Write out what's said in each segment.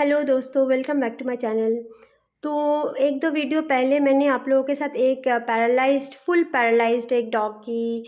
Hello दोस्तों, welcome back to my channel. तो एक दो वीडियो पहले मैंने आप लोगों के साथ एक फुल पैरालाइज्ड एक डॉग की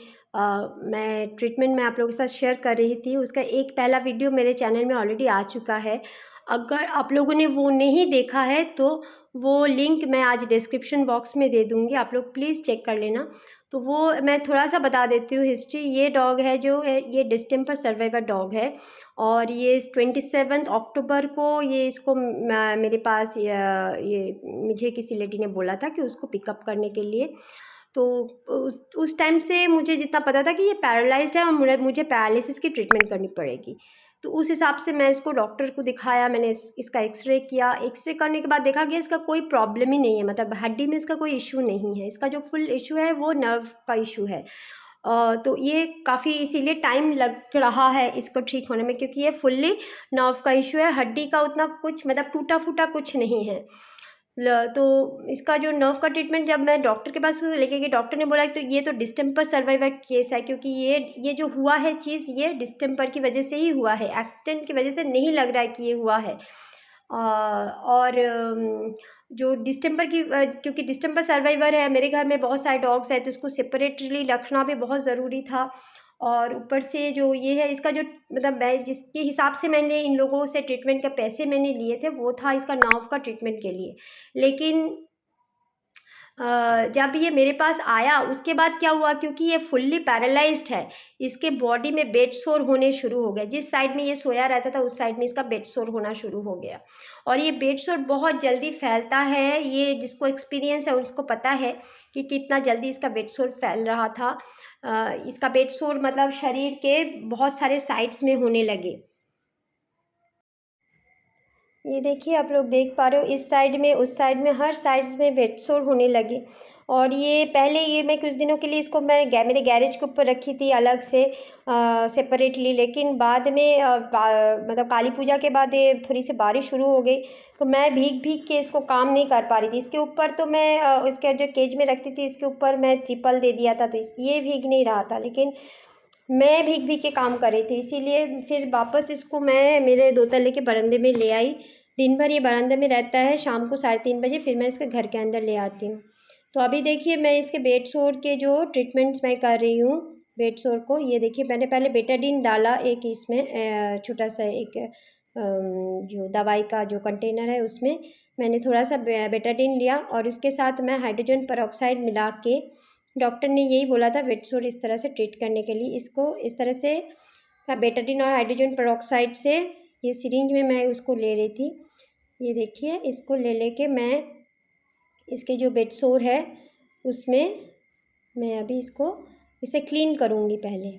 मैं ट्रीटमेंट में आप लोगों के साथ शेयर कर रही थी। उसका एक पहला वीडियो मेरे चैनल में ऑलरेडी आ चुका है। अगर आप लोगों ने वो नहीं देखा है तो वो लिंक मैं आज डिस्क्रिप्शन बॉक्स में दे दूँगी, आप लोग प्लीज़ चेक कर लेना। तो वो मैं थोड़ा सा बता देती हूँ हिस्ट्री। ये डॉग है जो है, ये डिस्टेम्पर सर्वाइवर डॉग है और ये 27 अक्टूबर को ये इसको मेरे पास ये मुझे किसी लेडी ने बोला था कि उसको पिकअप करने के लिए। तो उस टाइम से मुझे जितना पता था कि ये पैरालाइज्ड है और मुझे पैरालिसिस की ट्रीटमेंट करनी पड़ेगी। तो उस हिसाब से मैं इसको डॉक्टर को दिखाया, मैंने इसका एक्सरे किया। एक्सरे करने के बाद देखा गया इसका कोई प्रॉब्लम ही नहीं है, मतलब हड्डी में इसका कोई इशू नहीं है। इसका जो फुल इशू है वो नर्व का इशू है। तो ये काफ़ी इसीलिए टाइम लग रहा है इसको ठीक होने में, क्योंकि ये फुल्ली नर्व का इशू है। हड्डी का उतना कुछ मतलब टूटा फूटा कुछ नहीं है। तो इसका जो नर्व का ट्रीटमेंट जब मैं डॉक्टर के पास लेके गई, डॉक्टर ने बोला तो ये तो डिस्टेम्पर सर्वाइवर केस है, क्योंकि ये जो हुआ है चीज़ ये डिस्टेम्पर की वजह से ही हुआ है, एक्सीडेंट की वजह से नहीं लग रहा है कि ये हुआ है। और जो डिस्टेम्पर की क्योंकि डिस्टेम्पर सर्वाइवर है, मेरे घर में बहुत सारे डॉग्स हैं तो उसको सेपरेटली रखना भी बहुत ज़रूरी था। और ऊपर से जो ये है इसका जो मतलब मैं जिसके हिसाब से मैंने इन लोगों से ट्रीटमेंट के पैसे मैंने लिए थे वो था इसका नर्व का ट्रीटमेंट के लिए। लेकिन जब ये मेरे पास आया उसके बाद क्या हुआ, क्योंकि ये फुल्ली पैरालाइज्ड है, इसके बॉडी में बेड सोर होने शुरू हो गए। जिस साइड में ये सोया रहता था उस साइड में इसका बेड सोर होना शुरू हो गया। और ये बेड सोर बहुत जल्दी फैलता है, ये जिसको एक्सपीरियंस है उसको पता है कि कितना जल्दी इसका बेड सोर फैल रहा था। इसका बेड सोर मतलब शरीर के बहुत सारे साइड्स में होने लगे। ये देखिए, आप लोग देख पा रहे हो, इस साइड में उस साइड में हर साइड्स में वेट सोर होने लगे। और ये पहले ये मैं कुछ दिनों के लिए इसको मैं मेरे गैरेज के ऊपर रखी थी अलग से सेपरेटली। लेकिन बाद में मतलब काली पूजा के बाद ये थोड़ी सी बारिश शुरू हो गई तो मैं भीग भीग के इसको काम नहीं कर पा रही थी। इसके ऊपर तो मैं इसके जो केज में रखती थी इसके ऊपर मैं त्रिपल दे दिया था, तो ये भीग नहीं रहा था, लेकिन मैं भीग भीग के काम कर रही थी। इसीलिए फिर वापस इसको मैं मेरे दो तल्ले के बरामदे में ले आई। दिन भर ये बरामदे में रहता है, शाम को 3:30 बजे फिर मैं इसके घर के अंदर ले आती हूँ। तो अभी देखिए मैं इसके बेड सोर के जो ट्रीटमेंट्स मैं कर रही हूँ बेड सोर को। ये देखिए मैंने पहले बेटाडीन डाला एक इसमें छोटा सा एक जो दवाई का जो कंटेनर है उसमें मैंने थोड़ा सा बेटाडीन लिया और इसके साथ मैं हाइड्रोजन पेरोक्साइड मिला के, डॉक्टर ने यही बोला था बेड सोर इस तरह से ट्रीट करने के लिए, इसको इस तरह से बेटाडीन और हाइड्रोजन पेरोक्साइड से ये सिरिंज में मैं उसको ले रही थी। ये देखिए इसको ले लेके मैं इसके जो बेड सोर है उसमें मैं अभी इसको इसे क्लीन करूँगी। पहले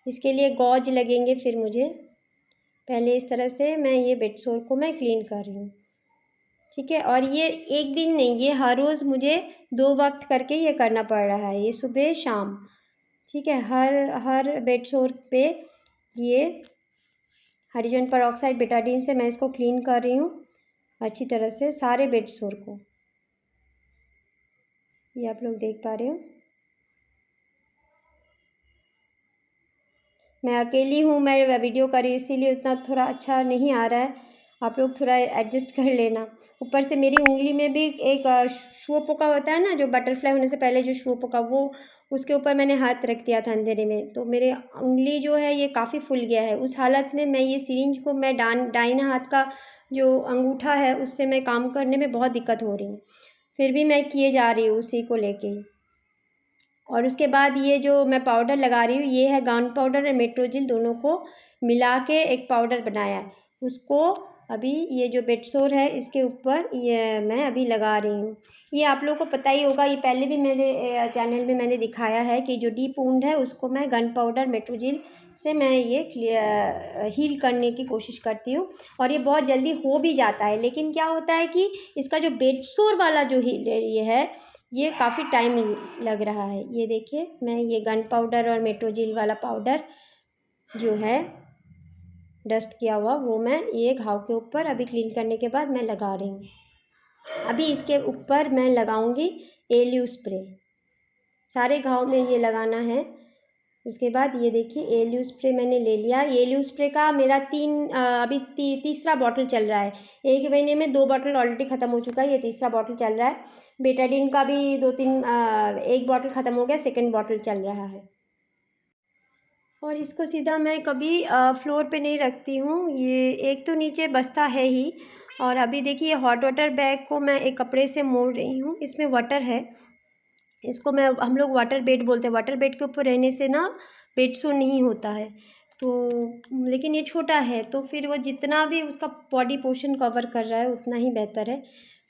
इसके लिए गॉज लगेंगे, फिर मुझे पहले इस तरह से मैं ये बेड सोर को मैं क्लीन कर रही हूँ, ठीक है। और ये एक दिन नहीं, ये हर रोज़ मुझे 2 वक्त करके ये करना पड़ रहा है, ये सुबह शाम, ठीक है। हर हर बेड सोर पे ये हाइड्रोजन पेरोक्साइड बेटाडीन से मैं इसको क्लीन कर रही हूँ अच्छी तरह से सारे बेड सोर को। ये आप लोग देख पा रहे हो, मैं अकेली हूँ, मैं वीडियो कर रही इसीलिए उतना थोड़ा अच्छा नहीं आ रहा है, आप लोग थोड़ा एडजस्ट कर लेना। ऊपर से मेरी उंगली में भी एक शुआ पोका होता है ना, जो बटरफ्लाई होने से पहले जो शुआ पोका, वो उसके ऊपर मैंने हाथ रख दिया था अंधेरे में, तो मेरे उंगली जो है ये काफ़ी फूल गया है। उस हालत में मैं ये सिरिंज को मैं दाहिने हाथ का जो अंगूठा है उससे मैं काम करने में बहुत दिक्कत हो रही है, फिर भी मैं किए जा रही हूँ उसी को लेके ही। और उसके बाद ये जो मैं पाउडर लगा रही हूँ ये है गाउन पाउडर और मेट्रोजिल, दोनों को मिला के एक पाउडर बनाया है, उसको अभी ये जो बेड सोर है इसके ऊपर ये मैं अभी लगा रही हूँ। ये आप लोगों को पता ही होगा, ये पहले भी मेरे चैनल में मैंने दिखाया है कि जो डीप वुंड है उसको मैं गन पाउडर मेट्रोजिल से मैं ये हील करने की कोशिश करती हूँ और ये बहुत जल्दी हो भी जाता है। लेकिन क्या होता है कि इसका जो बेड सोर वाला जो हील ये है ये काफ़ी टाइम लग रहा है। ये देखिए मैं ये गन पाउडर और मेट्रोजिल वाला पाउडर जो है डस्ट किया हुआ वो मैं ये घाव के ऊपर अभी क्लीन करने के बाद मैं लगा रही हूँ। अभी इसके ऊपर मैं लगाऊंगी एलियो स्प्रे, सारे घाव में ये लगाना है। उसके बाद ये देखिए एलियो स्प्रे मैंने ले लिया। एलियो स्प्रे का मेरा अभी तीसरा बॉटल चल रहा है। 1 महीने में 2 बॉटल ऑलरेडी ख़त्म हो चुका है, ये तीसरा बॉटल चल रहा है। बेटाडीन का भी 2-3 1 बॉटल ख़त्म हो गया, सेकंड बॉटल चल रहा है। और इसको सीधा मैं कभी फ्लोर पे नहीं रखती हूँ, ये एक तो नीचे बस्ता है ही। और अभी देखिए हॉट वाटर बैग को मैं एक कपड़े से मोड़ रही हूँ, इसमें वाटर है। इसको हम लोग वाटर बेड बोलते हैं। वाटर बेड के ऊपर रहने से ना बेड सो नहीं होता है, तो लेकिन ये छोटा है तो फिर वो जितना भी उसका बॉडी पोर्शन कवर कर रहा है उतना ही बेहतर है।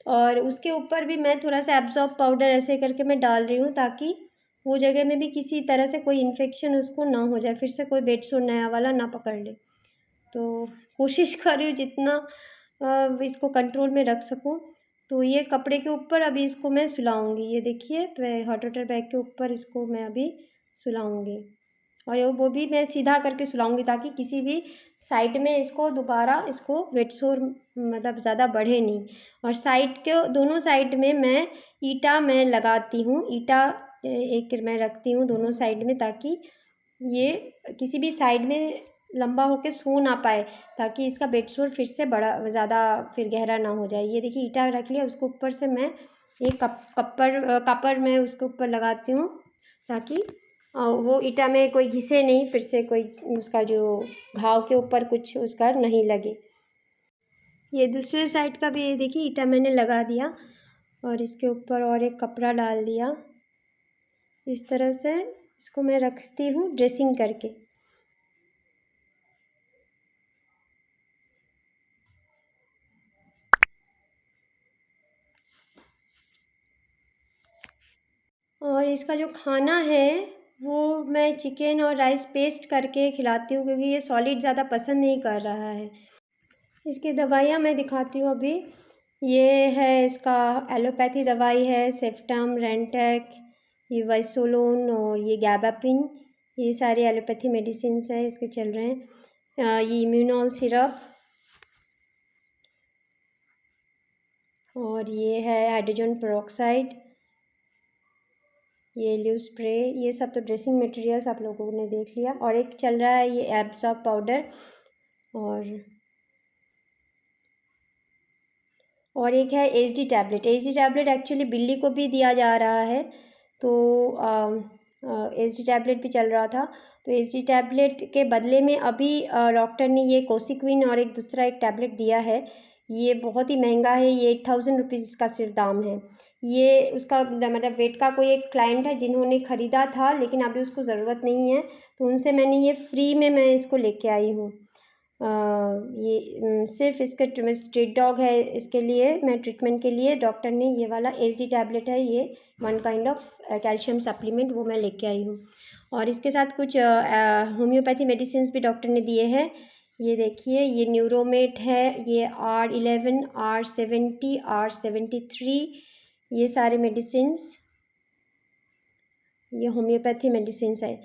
और उसके ऊपर भी मैं थोड़ा सा एब्जॉर्ब पाउडर ऐसे करके मैं डाल रही हूँ, ताकि वो जगह में भी किसी तरह से कोई इन्फेक्शन उसको ना हो जाए, फिर से कोई बेड सो नया वाला ना पकड़ ले। तो कोशिश कर रही हूँ जितना इसको कंट्रोल में रख सकूँ। तो ये कपड़े के ऊपर अभी इसको मैं सुलाऊँगी। ये देखिए हॉट वाटर बैग के ऊपर इसको मैं अभी सुलाऊँगी। और वो भी मैं सीधा करके सुलाऊँगी, ताकि किसी भी साइड में इसको दोबारा इसको वेट सोर मतलब ज़्यादा बढ़े नहीं। और साइड के दोनों साइड में मैं ईंटा मैं लगाती हूँ। ईंटा एक मैं रखती हूँ दोनों साइड में, ताकि ये किसी भी साइड में लंबा होके सो ना पाए, ताकि इसका बेड सोर फिर से बड़ा ज़्यादा फिर गहरा ना हो जाए। ये देखिए ईंटा रख लिया, उसके ऊपर से मैं एक कपर मैं उसके ऊपर लगाती हूँ, ताकि वो ईंटा में कोई घिसे नहीं, फिर से कोई उसका जो घाव के ऊपर कुछ उसका नहीं लगे। ये दूसरे साइड का भी ये देखिए ईंटा मैंने लगा दिया, और इसके ऊपर और एक कपड़ा डाल दिया। इस तरह से इसको मैं रखती हूँ ड्रेसिंग करके। और इसका जो खाना है वो मैं चिकन और राइस पेस्ट करके खिलाती हूँ, क्योंकि ये सॉलिड ज़्यादा पसंद नहीं कर रहा है। इसकी दवाइयाँ मैं दिखाती हूँ अभी। ये है इसका एलोपैथी दवाई है, सेफ्टम, रेंटेक, ये वाइसोलोन और ये गैबापिन, ये सारे एलोपैथी मेडिसिन्स है इसके चल रहे हैं। ये इम्यूनॉल सिरप, और ये है हाइड्रोजन पेरोक्साइड, ये लिव स्प्रे, ये सब तो ड्रेसिंग मटेरियल्स आप लोगों ने देख लिया। और एक चल रहा है ये एब्जॉर्ब पाउडर, और एक है HD tablet. HD tablet actually बिल्ली को भी दिया जा रहा है, तो एचडी टैबलेट भी चल रहा था। तो एचडी टैबलेट के बदले में अभी डॉक्टर ने ये कोसिक्विन और एक दूसरा एक टैबलेट दिया है। ये बहुत ही महंगा है, ये 8000 रुपीज़ इसका सिर्फ दाम है। ये उसका मतलब वेट का कोई एक क्लाइंट है जिन्होंने ख़रीदा था, लेकिन अभी उसको ज़रूरत नहीं है, तो उनसे मैंने ये फ्री में मैं इसको लेके आई हूँ। ये सिर्फ इसका स्ट्रीट डॉग है, इसके लिए मैं ट्रीटमेंट के लिए डॉक्टर ने ये वाला एचडी टैबलेट है, ये one kind of calcium supplement, वो मैं लेके आई हूँ। और इसके साथ कुछ होम्योपैथी मेडिसिन भी डॉक्टर ने दिए हैं। ये देखिए ये न्यूरोमेट है, ये R11, R70, R73, ये सारे मेडिसिन्स, ये होम्योपैथी मेडिसिन्स है।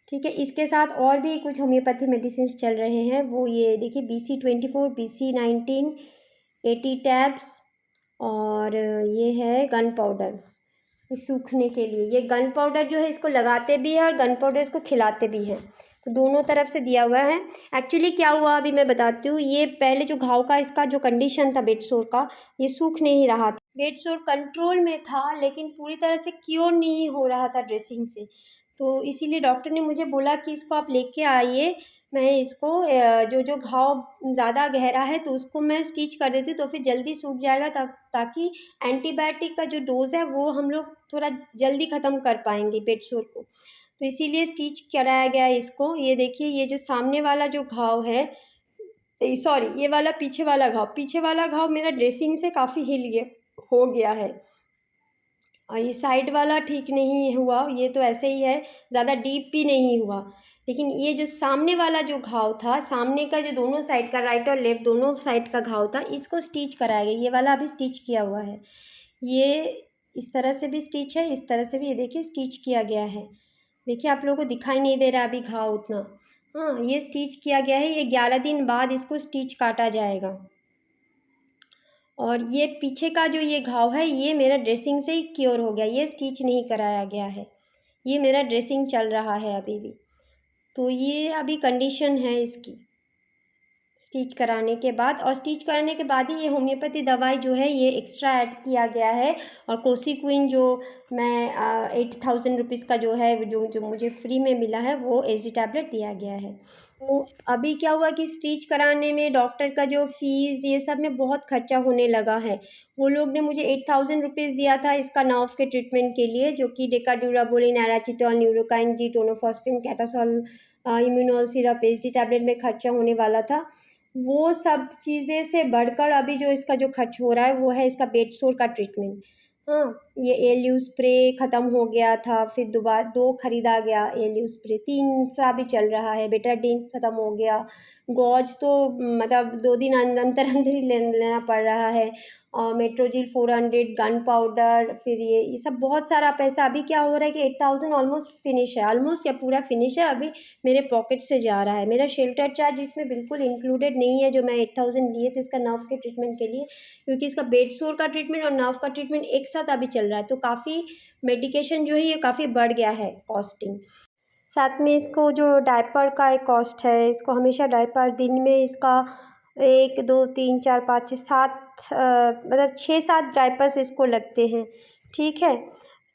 ठीक है, इसके साथ और भी कुछ होम्योपैथी मेडिसिन चल रहे हैं, वो ये देखिए BC24, BC19, 80 टैब्स, और ये है गन पाउडर सूखने के लिए। ये गन पाउडर जो है इसको लगाते भी है और गन पाउडर इसको खिलाते भी हैं, तो दोनों तरफ से दिया हुआ है। एक्चुअली क्या हुआ अभी मैं बताती हूँ। ये पहले जो घाव का इसका जो कंडीशन था बेड सोर का, ये सूख नहीं रहा था। बेड सोर कंट्रोल में था, लेकिन पूरी तरह से क्योर नहीं हो रहा था ड्रेसिंग से। तो इसीलिए डॉक्टर ने मुझे बोला कि इसको आप लेके आइए, मैं इसको जो जो घाव ज़्यादा गहरा है तो उसको मैं स्टिच कर देती हूँ, तो फिर जल्दी सूख जाएगा, ताकि एंटीबायोटिक का जो डोज़ है वो हम लोग थोड़ा जल्दी ख़त्म कर पाएंगे बेड सोर को। तो इसीलिए स्टिच कराया गया इसको। ये देखिए ये जो सामने वाला जो घाव है, सॉरी ये वाला पीछे वाला घाव मेरा ड्रेसिंग से काफ़ी हिल गया हो गया है, और ये साइड वाला ठीक नहीं हुआ, ये तो ऐसे ही है, ज़्यादा डीप भी नहीं हुआ। लेकिन ये जो सामने वाला जो घाव था, सामने का जो दोनों साइड का राइट और लेफ़्ट दोनों साइड का घाव था, इसको स्टिच कराया गया। ये वाला अभी स्टिच किया हुआ है। ये इस तरह से भी स्टिच है, इस तरह से भी, ये देखिए स्टिच किया गया है। देखिए आप लोगों को दिखाई नहीं दे रहा अभी घाव उतना। हाँ, ये स्टिच किया गया है। ये 11 दिन बाद इसको स्टिच काटा जाएगा। और ये पीछे का जो ये घाव है, ये मेरा ड्रेसिंग से ही क्योर हो गया, ये स्टिच नहीं कराया गया है। ये मेरा ड्रेसिंग चल रहा है अभी भी। तो ये अभी कंडीशन है इसकी स्टिच कराने के बाद। और स्टिच कराने के बाद ही ये होम्योपैथी दवाई जो है ये एक्स्ट्रा ऐड किया गया है। और कोसिक्विन जो मैं 8,000 रुपीज़ का जो है जो जो मुझे फ्री में मिला है वो एजी टैबलेट दिया गया है। तो अभी क्या हुआ कि स्टिच कराने में डॉक्टर का जो फीस ये सब में बहुत खर्चा होने लगा है। वो लोग ने मुझे 8,000 रुपीज़ दिया था इसका नर्व के ट्रीटमेंट के लिए, जो कि डेकाड्यूराबोलिन, एराचिटॉल, न्यूरोकाइन जी, टोनोफॉस्फिन, कैटासॉल, इम्यूनॉल सिरप, एजी टैबलेट में खर्चा होने वाला था। वो सब चीज़ें से बढ़कर अभी जो इसका जो खर्च हो रहा है वो है इसका बेड सोर का ट्रीटमेंट। हाँ, ये एलियो स्प्रे ख़त्म हो गया था, फिर दोबारा 2 खरीदा गया एलियो स्प्रे, 3 सा भी चल रहा है, बेटाडीन ख़त्म हो गया। गॉज तो मतलब 2 दिन अंतर अंतर ही लेना पड़ रहा है। मेट्रोजिल 400, गन पाउडर, फिर ये सब बहुत सारा पैसा। अभी क्या हो रहा है कि 8,000 ऑलमोस्ट फिनिश है, ऑलमोस्ट या पूरा फिनिश है, अभी मेरे पॉकेट से जा रहा है। मेरा शेल्टर चार्ज इसमें बिल्कुल इंक्लूडेड नहीं है जो मैं 8,000 लिए थे इसका नर्व के ट्रीटमेंट के लिए, क्योंकि इसका बेड सोर का ट्रीटमेंट और नर्व का ट्रीटमेंट एक साथ अभी चल रहा है। तो काफ़ी मेडिकेशन जो है ये काफ़ी बढ़ गया है कॉस्टिंग। साथ में इसको जो डायपर का एक कॉस्ट है, इसको हमेशा डायपर दिन में इसका 1 2 3 4 5 6 7 मतलब 6-7 डायपर्स इसको लगते हैं, ठीक है।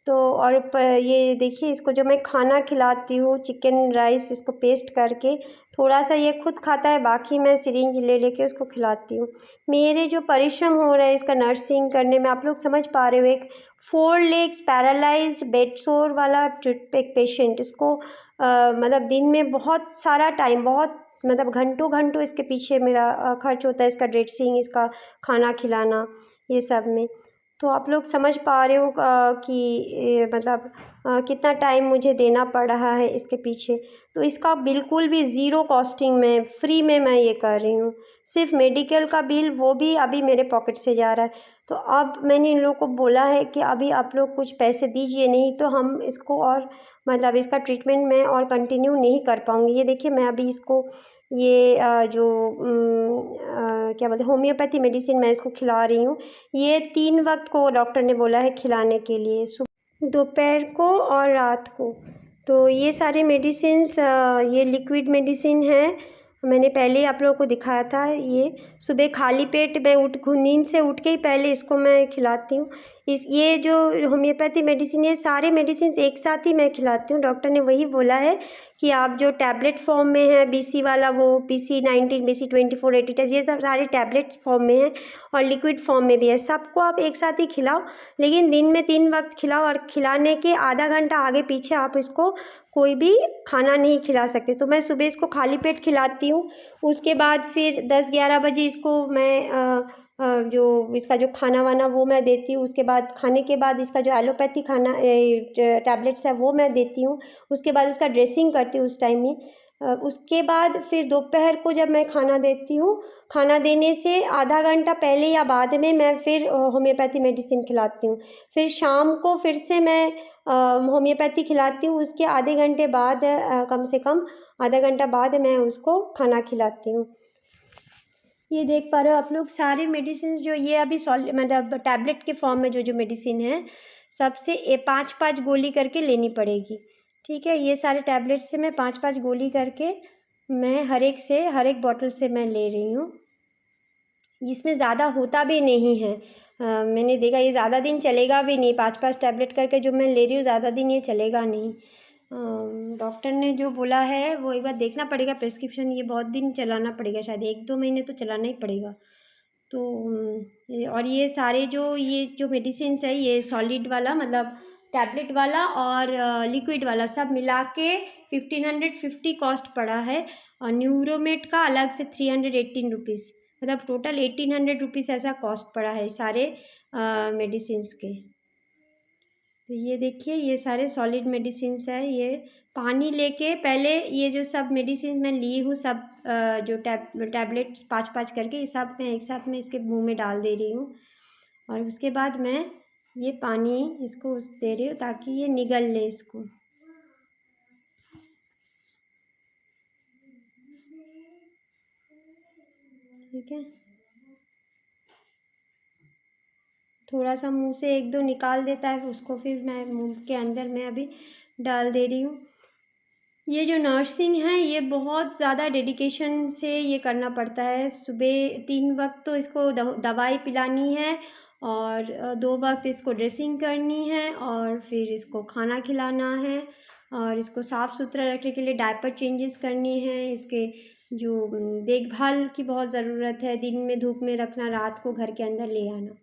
तो और ये देखिए इसको जो मैं खाना खिलाती हूँ चिकन राइस इसको पेस्ट करके, थोड़ा सा ये खुद खाता है, बाकी मैं सिरिंज ले लेके उसको खिलाती हूँ। मेरे जो परिश्रम हो रहा है इसका नर्सिंग करने में, आप लोग समझ पा रहे हो, एक 4 लेग्स पैरालाइज्ड बेड सोर वाला एक पेशेंट, इसको मतलब दिन में बहुत सारा टाइम, बहुत मतलब घंटों घंटों इसके पीछे मेरा खर्च होता है, इसका ड्रेसिंग, इसका खाना खिलाना, ये सब में। तो आप लोग समझ पा रहे हो कि मतलब कितना टाइम मुझे देना पड़ रहा है इसके पीछे। तो इसका बिल्कुल भी ज़ीरो कॉस्टिंग में, फ्री में मैं ये कर रही हूँ। सिर्फ मेडिकल का बिल वो भी अभी मेरे पॉकेट से जा रहा है। तो अब मैंने इन लोगों को बोला है कि अभी आप लोग कुछ पैसे दीजिए, नहीं तो हम इसको और मतलब इसका ट्रीटमेंट मैं और कंटिन्यू नहीं कर पाऊँगी। ये देखिए मैं अभी इसको ये क्या बोलते हैं होम्योपैथी मेडिसिन मैं इसको खिला रही हूँ। ये 3 वक्त को डॉक्टर ने बोला है खिलाने के लिए, दोपहर को और रात को। तो ये सारे मेडिसिन्स ये लिक्विड मेडिसिन है, मैंने पहले ही आप लोगों को दिखाया था। ये सुबह खाली पेट मैं नींद से उठ के ही पहले इसको मैं खिलाती हूँ। ये जो होम्योपैथी मेडिसिन है सारे मेडिसिन एक साथ ही मैं खिलाती हूँ। डॉक्टर ने वही बोला है कि आप जो टैबलेट फॉर्म में है BC वाला, वो BC19, BC24, 80 ये सब सारे टैबलेट फॉर्म में है और लिक्विड फॉर्म में भी है, सबको आप एक साथ ही खिलाओ, लेकिन दिन में 3 वक्त खिलाओ। और खिलाने के आधा घंटा आगे पीछे आप इसको कोई भी खाना नहीं खिला सकते। तो मैं सुबह इसको खाली पेट खिलाती हूँ, उसके बाद फिर 10-11 बजे इसको मैं जो इसका जो खाना वाना वो मैं देती हूँ। उसके बाद खाने के बाद इसका जो एलोपैथी खाना टैबलेट्स है वो मैं देती हूँ। उसके बाद उसका ड्रेसिंग करती हूँ उस टाइम में। उसके बाद फिर दोपहर को जब मैं खाना देती हूँ, खाना देने से आधा घंटा पहले या बाद में मैं फिर होम्योपैथी मेडिसिन खिलाती हूँ। फिर शाम को फिर से मैं होम्योपैथी खिलाती हूँ, उसके आधे घंटे बाद कम से कम आधा घंटा बाद मैं उसको खाना खिलाती हूँ। ये देख पा रहे हो आप लोग सारे मेडिसिन जो ये अभी मतलब टैबलेट के फॉर्म में जो मेडिसिन है, सबसे 5-5 गोली करके लेनी पड़ेगी, ठीक है। ये सारे टैबलेट से मैं 5-5 गोली करके मैं हर एक बॉटल से मैं ले रही हूँ। इसमें ज़्यादा होता भी नहीं है। मैंने देखा ये ज़्यादा दिन चलेगा भी नहीं, 5-5 टैबलेट करके जो मैं ले रही हूँ ज़्यादा दिन ये चलेगा नहीं। डॉक्टर ने जो बोला है वो एक बार देखना पड़ेगा प्रिस्क्रिप्शन, ये बहुत दिन चलाना पड़ेगा, शायद 1-2 महीने तो चलाना ही पड़ेगा। तो और ये जो मेडिसिन्स है ये सॉलिड वाला मतलब टैबलेट वाला और लिक्विड वाला सब मिला के 1550 कॉस्ट पड़ा है। और न्यूरोमेट का अलग से 318 रुपीज़, मतलब टोटल 1800 रुपीज़ ऐसा कॉस्ट पड़ा है सारे मेडिसिन्स के। तो ये देखिए ये सारे सॉलिड मेडिसिन्स है। ये पानी लेके पहले ये जो सब मेडिसिन मैं ली हूँ सब जो टैबलेट्स 5-5 करके ये सब मैं एक साथ में इसके मुंह में डाल दे रही हूँ। और उसके बाद मैं ये पानी इसको दे रही हूँ ताकि ये निगल ले इसको, ठीक है। थोड़ा सा मुंह से 1-2 निकाल देता है उसको, फिर मैं मुंह के अंदर में अभी डाल दे रही हूँ। ये जो नर्सिंग है ये बहुत ज़्यादा डेडिकेशन से ये करना पड़ता है। सुबह 3 वक़्त तो इसको दवाई पिलानी है और 2 वक़्त इसको ड्रेसिंग करनी है और फिर इसको खाना खिलाना है और इसको साफ़-सुथरा रखने के लिए डायपर चेंजेस करने हैं। इसके जो देखभाल की बहुत ज़रूरत है, दिन में धूप में रखना, रात को घर के अंदर ले आना।